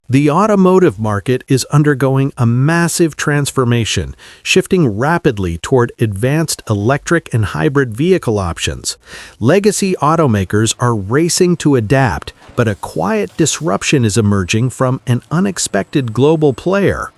The automotive market is undergoing a massive transformation, shifting rapidly toward advanced electric and hybrid vehicle options. Legacy automakers are racing to adapt, but a quiet disruption is emerging from an unexpected global player.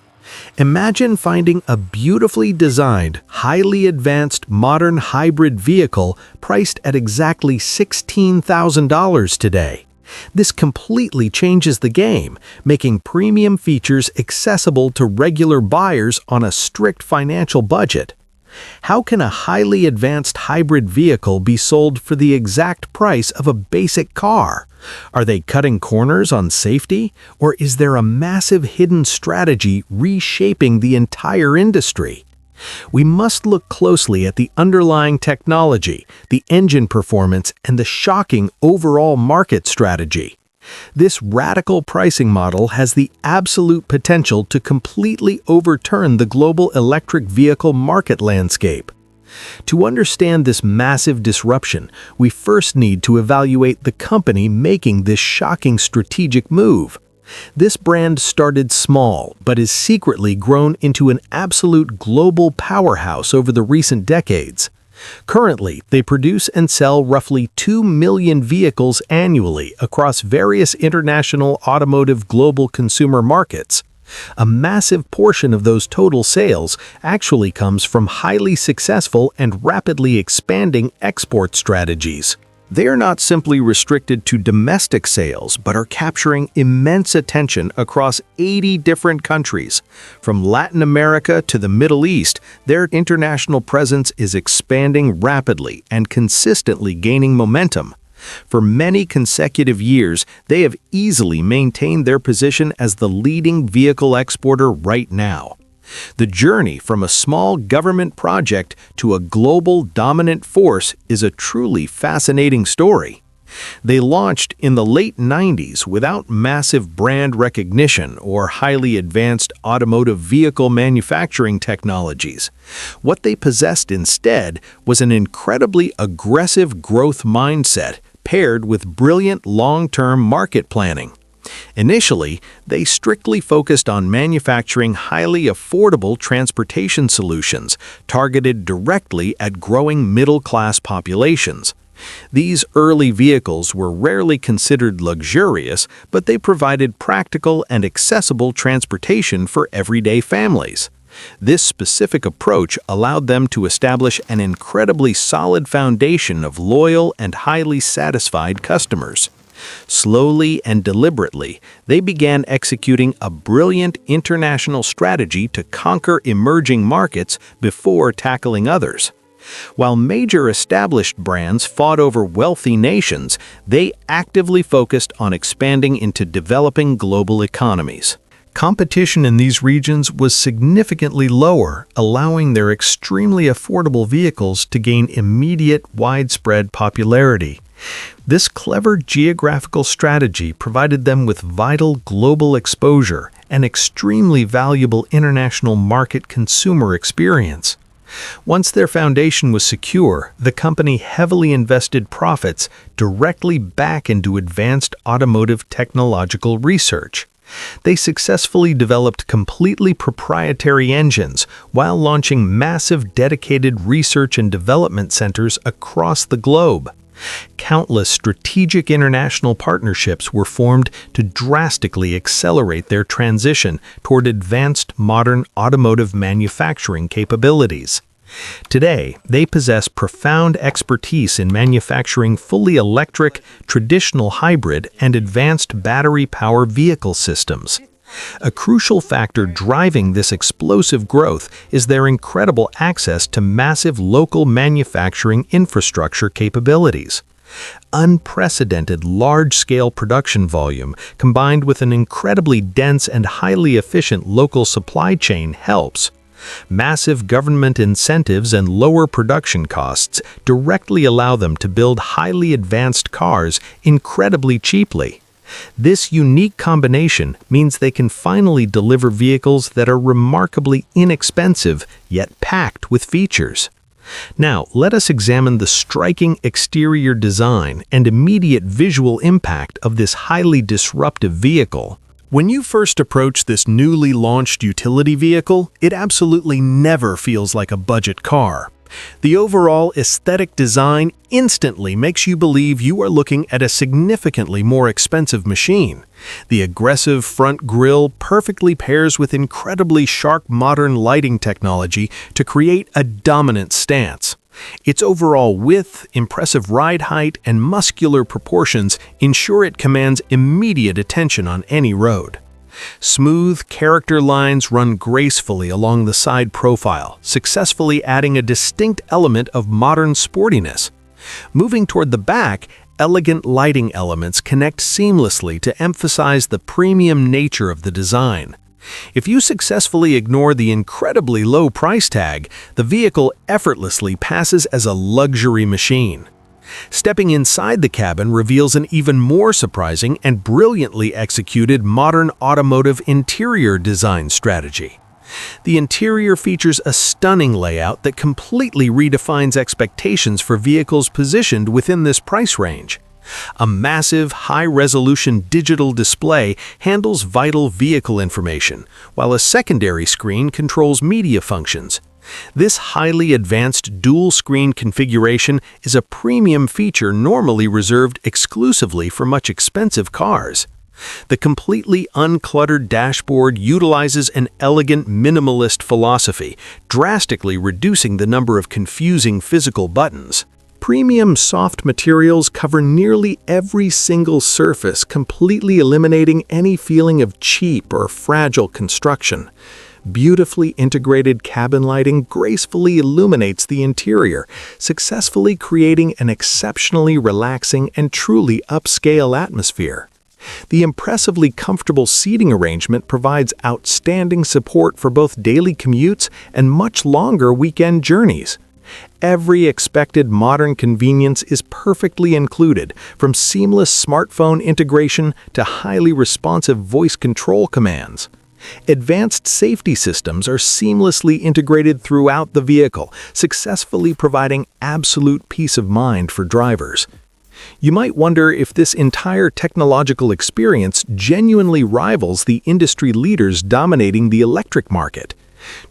Imagine finding a beautifully designed, highly advanced modern hybrid vehicle priced at exactly $16,000 today. This completely changes the game, making premium features accessible to regular buyers on a strict financial budget. How can a highly advanced hybrid vehicle be sold for the exact price of a basic car? Are they cutting corners on safety, or is there a massive hidden strategy reshaping the entire industry? We must look closely at the underlying technology, the engine performance, and the shocking overall market strategy. This radical pricing model has the absolute potential to completely overturn the global electric vehicle market landscape. To understand this massive disruption, we first need to evaluate the company making this shocking strategic move. This brand started small, but has secretly grown into an absolute global powerhouse over the recent decades. Currently, they produce and sell roughly 2 million vehicles annually across various international automotive global consumer markets. A massive portion of those total sales actually comes from highly successful and rapidly expanding export strategies. They are not simply restricted to domestic sales, but are capturing immense attention across 80 different countries. From Latin America to the Middle East, their international presence is expanding rapidly and consistently gaining momentum. For many consecutive years, they have easily maintained their position as the leading vehicle exporter right now. The journey from a small government project to a global dominant force is a truly fascinating story. They launched in the late 90s without massive brand recognition or highly advanced automotive vehicle manufacturing technologies. What they possessed instead was an incredibly aggressive growth mindset paired with brilliant long-term market planning. Initially, they strictly focused on manufacturing highly affordable transportation solutions targeted directly at growing middle-class populations. These early vehicles were rarely considered luxurious, but they provided practical and accessible transportation for everyday families. This specific approach allowed them to establish an incredibly solid foundation of loyal and highly satisfied customers. Slowly and deliberately, they began executing a brilliant international strategy to conquer emerging markets before tackling others. While major established brands fought over wealthy nations, they actively focused on expanding into developing global economies. Competition in these regions was significantly lower, allowing their extremely affordable vehicles to gain immediate, widespread popularity. This clever geographical strategy provided them with vital global exposure and extremely valuable international market consumer experience. Once their foundation was secure, the company heavily invested profits directly back into advanced automotive technological research. They successfully developed completely proprietary engines while launching massive dedicated research and development centers across the globe. Countless strategic international partnerships were formed to drastically accelerate their transition toward advanced modern automotive manufacturing capabilities. Today, they possess profound expertise in manufacturing fully electric, traditional hybrid, and advanced battery power vehicle systems. A crucial factor driving this explosive growth is their incredible access to massive local manufacturing infrastructure capabilities. Unprecedented large-scale production volume combined with an incredibly dense and highly efficient local supply chain helps. Massive government incentives and lower production costs directly allow them to build highly advanced cars incredibly cheaply. This unique combination means they can finally deliver vehicles that are remarkably inexpensive yet packed with features. Now, let us examine the striking exterior design and immediate visual impact of this highly disruptive vehicle. When you first approach this newly launched utility vehicle, it absolutely never feels like a budget car. The overall aesthetic design instantly makes you believe you are looking at a significantly more expensive machine. The aggressive front grille perfectly pairs with incredibly sharp modern lighting technology to create a dominant stance. Its overall width, impressive ride height, and muscular proportions ensure it commands immediate attention on any road. Smooth character lines run gracefully along the side profile, successfully adding a distinct element of modern sportiness. Moving toward the back, elegant lighting elements connect seamlessly to emphasize the premium nature of the design. If you successfully ignore the incredibly low price tag, the vehicle effortlessly passes as a luxury machine. Stepping inside the cabin reveals an even more surprising and brilliantly executed modern automotive interior design strategy. The interior features a stunning layout that completely redefines expectations for vehicles positioned within this price range. A massive, high-resolution digital display handles vital vehicle information, while a secondary screen controls media functions. This highly advanced dual-screen configuration is a premium feature normally reserved exclusively for much expensive cars. The completely uncluttered dashboard utilizes an elegant minimalist philosophy, drastically reducing the number of confusing physical buttons. Premium soft materials cover nearly every single surface, completely eliminating any feeling of cheap or fragile construction. Beautifully integrated cabin lighting gracefully illuminates the interior, successfully creating an exceptionally relaxing and truly upscale atmosphere. The impressively comfortable seating arrangement provides outstanding support for both daily commutes and much longer weekend journeys. Every expected modern convenience is perfectly included, from seamless smartphone integration to highly responsive voice control commands. Advanced safety systems are seamlessly integrated throughout the vehicle, successfully providing absolute peace of mind for drivers. You might wonder if this entire technological experience genuinely rivals the industry leaders dominating the electric market.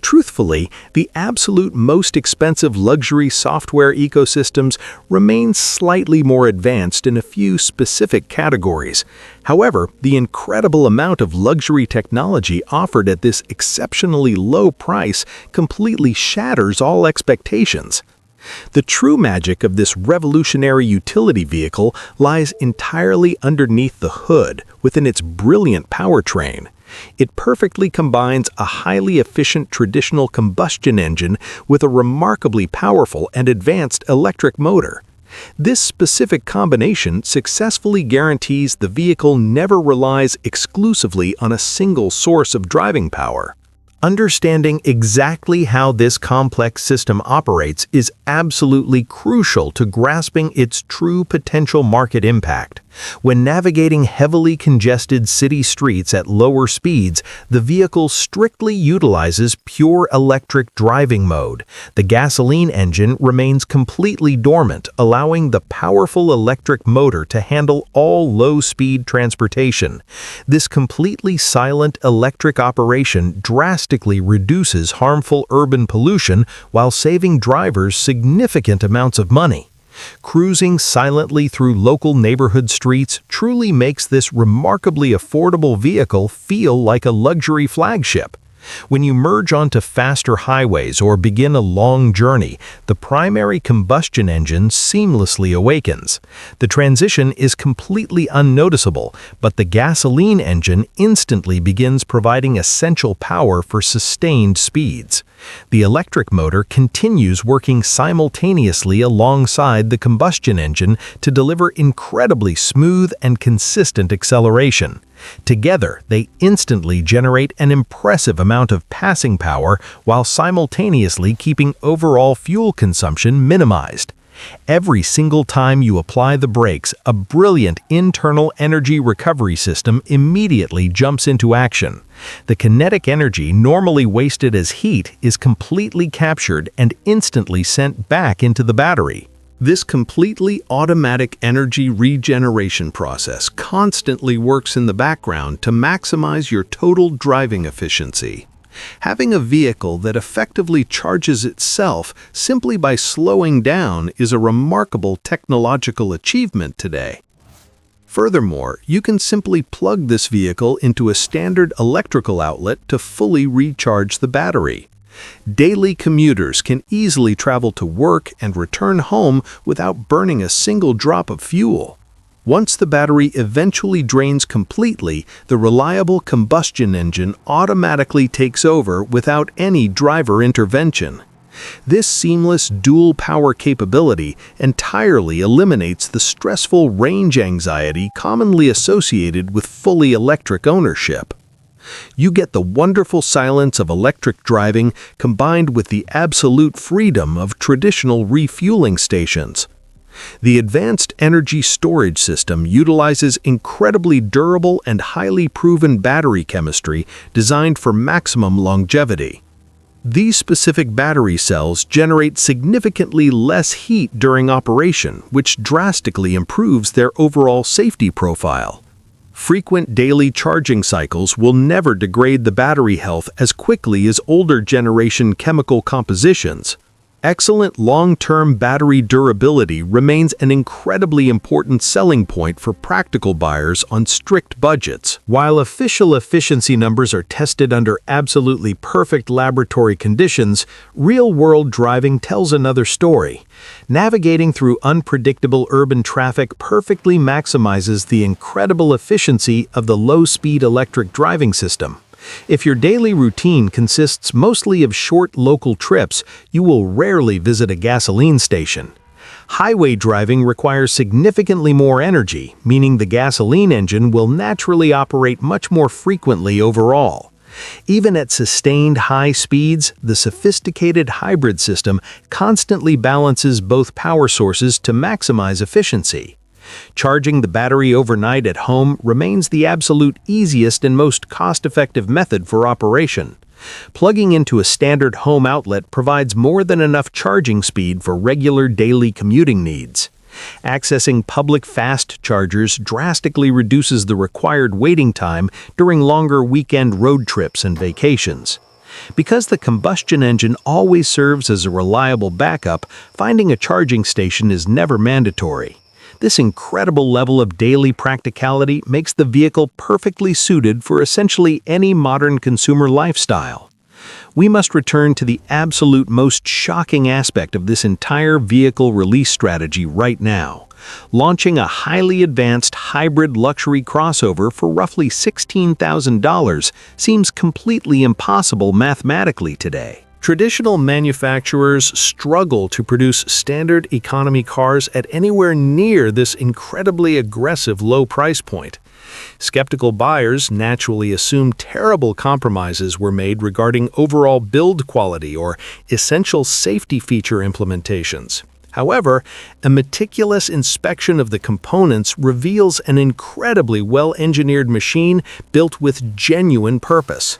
Truthfully, the absolute most expensive luxury software ecosystems remain slightly more advanced in a few specific categories. However, the incredible amount of luxury technology offered at this exceptionally low price completely shatters all expectations. The true magic of this revolutionary utility vehicle lies entirely underneath the hood within its brilliant powertrain. It perfectly combines a highly efficient traditional combustion engine with a remarkably powerful and advanced electric motor. This specific combination successfully guarantees the vehicle never relies exclusively on a single source of driving power. Understanding exactly how this complex system operates is absolutely crucial to grasping its true potential market impact. When navigating heavily congested city streets at lower speeds, the vehicle strictly utilizes pure electric driving mode. The gasoline engine remains completely dormant, allowing the powerful electric motor to handle all low-speed transportation. This completely silent electric operation drastically reduces harmful urban pollution while saving drivers significant amounts of money. Cruising silently through local neighborhood streets truly makes this remarkably affordable vehicle feel like a luxury flagship. When you merge onto faster highways or begin a long journey, the primary combustion engine seamlessly awakens. The transition is completely unnoticeable, but the gasoline engine instantly begins providing essential power for sustained speeds. The electric motor continues working simultaneously alongside the combustion engine to deliver incredibly smooth and consistent acceleration. Together, they instantly generate an impressive amount of passing power while simultaneously keeping overall fuel consumption minimized. Every single time you apply the brakes, a brilliant internal energy recovery system immediately jumps into action. The kinetic energy normally wasted as heat is completely captured and instantly sent back into the battery. This completely automatic energy regeneration process constantly works in the background to maximize your total driving efficiency. Having a vehicle that effectively charges itself simply by slowing down is a remarkable technological achievement today. Furthermore, you can simply plug this vehicle into a standard electrical outlet to fully recharge the battery. Daily commuters can easily travel to work and return home without burning a single drop of fuel. Once the battery eventually drains completely, the reliable combustion engine automatically takes over without any driver intervention. This seamless dual power capability entirely eliminates the stressful range anxiety commonly associated with fully electric ownership. You get the wonderful silence of electric driving combined with the absolute freedom of traditional refueling stations. The advanced energy storage system utilizes incredibly durable and highly proven battery chemistry designed for maximum longevity. These specific battery cells generate significantly less heat during operation, which drastically improves their overall safety profile. Frequent daily charging cycles will never degrade the battery health as quickly as older generation chemical compositions. Excellent long-term battery durability remains an incredibly important selling point for practical buyers on strict budgets. While official efficiency numbers are tested under absolutely perfect laboratory conditions, real-world driving tells another story. Navigating through unpredictable urban traffic perfectly maximizes the incredible efficiency of the low-speed electric driving system. If your daily routine consists mostly of short local trips, you will rarely visit a gasoline station. Highway driving requires significantly more energy, meaning the gasoline engine will naturally operate much more frequently overall. Even at sustained high speeds, the sophisticated hybrid system constantly balances both power sources to maximize efficiency. Charging the battery overnight at home remains the absolute easiest and most cost-effective method for operation. Plugging into a standard home outlet provides more than enough charging speed for regular daily commuting needs. Accessing public fast chargers drastically reduces the required waiting time during longer weekend road trips and vacations. Because the combustion engine always serves as a reliable backup, finding a charging station is never mandatory. This incredible level of daily practicality makes the vehicle perfectly suited for essentially any modern consumer lifestyle. We must return to the absolute most shocking aspect of this entire vehicle release strategy right now. Launching a highly advanced hybrid luxury crossover for roughly $16,000 seems completely impossible mathematically today. Traditional manufacturers struggle to produce standard economy cars at anywhere near this incredibly aggressive low price point. Skeptical buyers naturally assume terrible compromises were made regarding overall build quality or essential safety feature implementations. However, a meticulous inspection of the components reveals an incredibly well-engineered machine built with genuine purpose.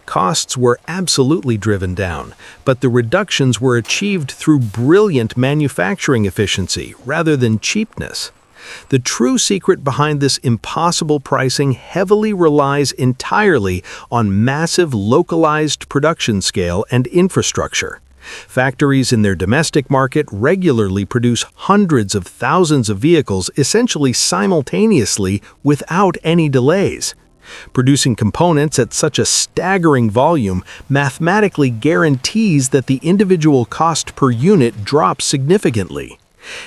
Costs were absolutely driven down, but the reductions were achieved through brilliant manufacturing efficiency rather than cheapness. The true secret behind this impossible pricing heavily relies entirely on massive localized production scale and infrastructure. Factories in their domestic market regularly produce hundreds of thousands of vehicles essentially simultaneously without any delays. Producing components at such a staggering volume mathematically guarantees that the individual cost per unit drops significantly.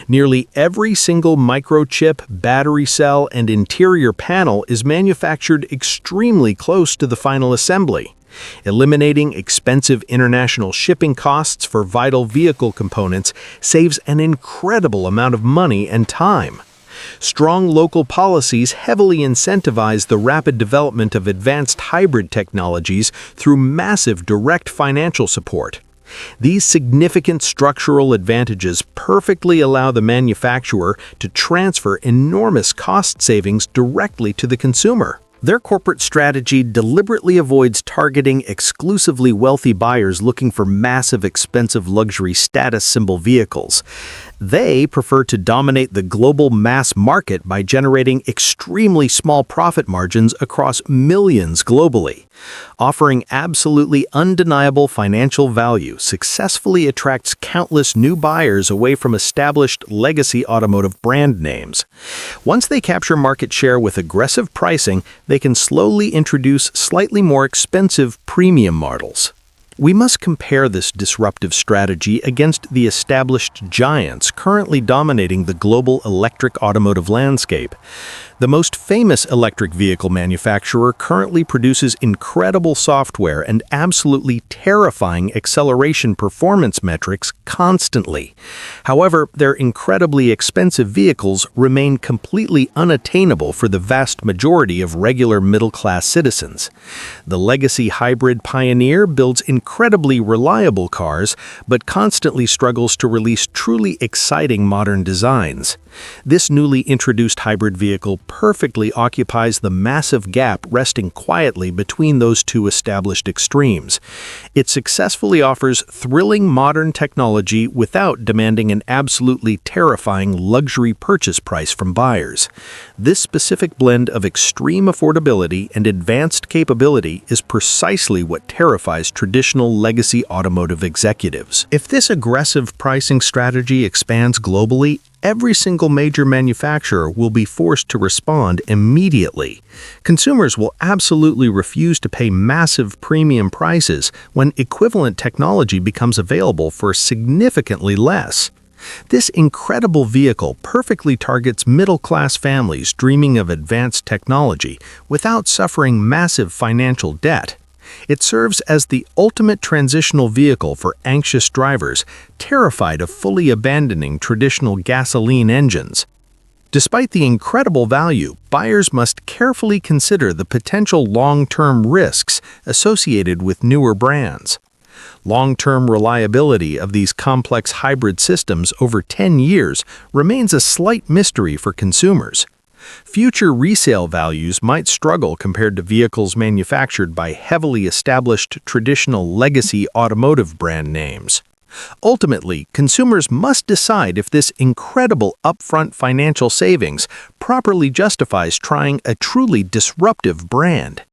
Nearly every single microchip, battery cell, and interior panel is manufactured extremely close to the final assembly. Eliminating expensive international shipping costs for vital vehicle components saves an incredible amount of money and time. Strong local policies heavily incentivize the rapid development of advanced hybrid technologies through massive direct financial support. These significant structural advantages perfectly allow the manufacturer to transfer enormous cost savings directly to the consumer. Their corporate strategy deliberately avoids targeting exclusively wealthy buyers looking for massive, expensive luxury status symbol vehicles. They prefer to dominate the global mass market by generating extremely small profit margins across millions globally. Offering absolutely undeniable financial value successfully attracts countless new buyers away from established legacy automotive brand names. Once they capture market share with aggressive pricing, they can slowly introduce slightly more expensive premium models. We must compare this disruptive strategy against the established giants currently dominating the global electric automotive landscape. The most famous electric vehicle manufacturer currently produces incredible software and absolutely terrifying acceleration performance metrics constantly. However, their incredibly expensive vehicles remain completely unattainable for the vast majority of regular middle-class citizens. The legacy hybrid pioneer builds incredibly reliable cars, but constantly struggles to release truly exciting modern designs. This newly introduced hybrid vehicle perfectly occupies the massive gap resting quietly between those two established extremes. It successfully offers thrilling modern technology without demanding an absolutely terrifying luxury purchase price from buyers. This specific blend of extreme affordability and advanced capability is precisely what terrifies traditional legacy automotive executives. If this aggressive pricing strategy expands globally, every single major manufacturer will be forced to respond immediately. Consumers will absolutely refuse to pay massive premium prices when equivalent technology becomes available for significantly less. This incredible vehicle perfectly targets middle-class families dreaming of advanced technology without suffering massive financial debt. It serves as the ultimate transitional vehicle for anxious drivers, terrified of fully abandoning traditional gasoline engines. Despite the incredible value, buyers must carefully consider the potential long-term risks associated with newer brands. Long-term reliability of these complex hybrid systems over 10 years remains a slight mystery for consumers. Future resale values might struggle compared to vehicles manufactured by heavily established traditional legacy automotive brand names. Ultimately, consumers must decide if this incredible upfront financial savings properly justifies trying a truly disruptive brand.